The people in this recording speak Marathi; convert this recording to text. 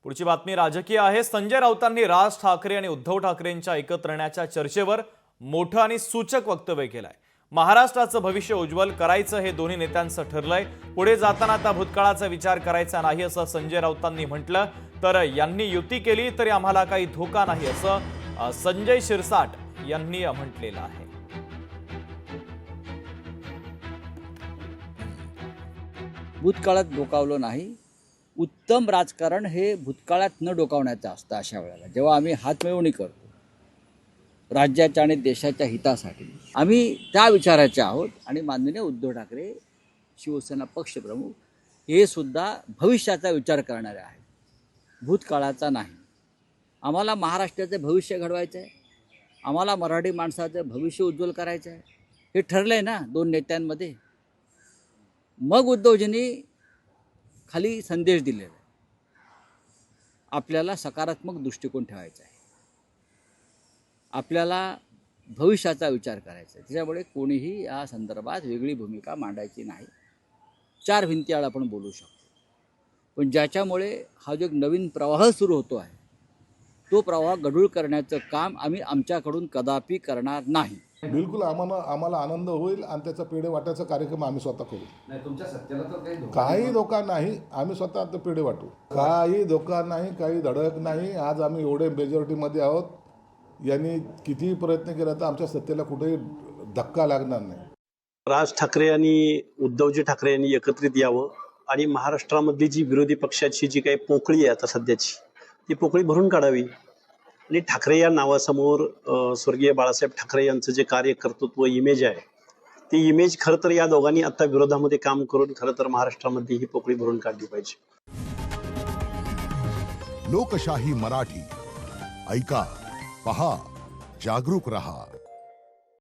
पुढची बातमी राजकीय आहे। संजय राऊतांनी राज ठाकरे आणि उद्धव ठाकरेंच्या एकत्र येण्याच्या चर्चेवर मोठं आणि सूचक वक्तव्य केलंय। महाराष्ट्राचं भविष्य उज्ज्वल करायचं हे दोन्ही नेत्यांचं ठरलंय। पुढे जाताना आता भूतकाळाचा विचार करायचा नाही असं संजय राऊतांनी म्हटलं। तर यांनी युती केली तरी आम्हाला काही धोका नाही असं संजय शिरसाट यांनी म्हटलेलं आहे। भूतकाळात डोकावलं नाही। उत्तम राजकारण हे भूतकाळात न डोकावण्याचं असतं। अशा वेळेला जेव्हा आम्ही हातमिळवणी करतो राज्याच्या आणि देशाच्या हितासाठी, आम्ही त्या विचाराचे आहोत। आणि माननीय उद्धव ठाकरे शिवसेना पक्षप्रमुख हे सुद्धा भविष्याचा विचार करणारे आहेत, भूतकाळाचा नाही। आम्हाला महाराष्ट्राचे भविष्य घडवायचं आहे, आम्हाला मराठी माणसाचं भविष्य उज्ज्वल करायचं आहे, हे ठरलंय ना दोन नेत्यांमध्ये। मग उद्धवजींनी खाली संदेश दिलेला आहे, आपल्याला सकारात्मक दृष्टिकोन ठेवायचा आहे, आपल्याला भविष्याचा विचार करायचा आहे। त्याच्यामुळे कोणीही या संदर्भात वेगळी भूमिका मांडायची नाही। चार भिंतीआड आपण बोलू शकतो, पण ज्याच्यामुळे हा जो नवीन प्रवाह सुरू होतो आहे तो प्रवाह गढूळ करण्याचं काम आम्ही आमच्याकडून कदापि करणार नाही। बिलकुल आम्हाला आनंद होईल आणि त्याचा पेढे वाटायचा कार्यक्रम आम्ही स्वतः करू। नाही, तुमच्या सत्याला तर काही धोका नाही, आम्ही स्वतः आता पेढे वाटू। काही धोका नाही, काही धडक नाही। आज आम्ही एवढे मेजॉरिटीमध्ये आहोत, यांनी कितीही प्रयत्न केला तर आमच्या सत्तेला कुठेही धक्का लागणार नाही। राज ठाकरे आणि उद्धवजी ठाकरे यांनी एकत्रित यावं आणि महाराष्ट्रामधली जी विरोधी पक्षाची जी काही पोकळी आहे आता सध्याची, ती पोकळी भरून काढावी। आणि ठाकरे या नावासमोर स्वर्गीय बाळासाहेब ठाकरे यांचं जे कार्यकर्तृत्व इमेज आहे, ती इमेज खरं तर या दोघांनी आता विरोधामध्ये काम करून खरं तर महाराष्ट्रामध्ये ही पोकळी भरून काढली पाहिजे। लोकशाही मराठी ऐका, पहा, जागरूक रहा।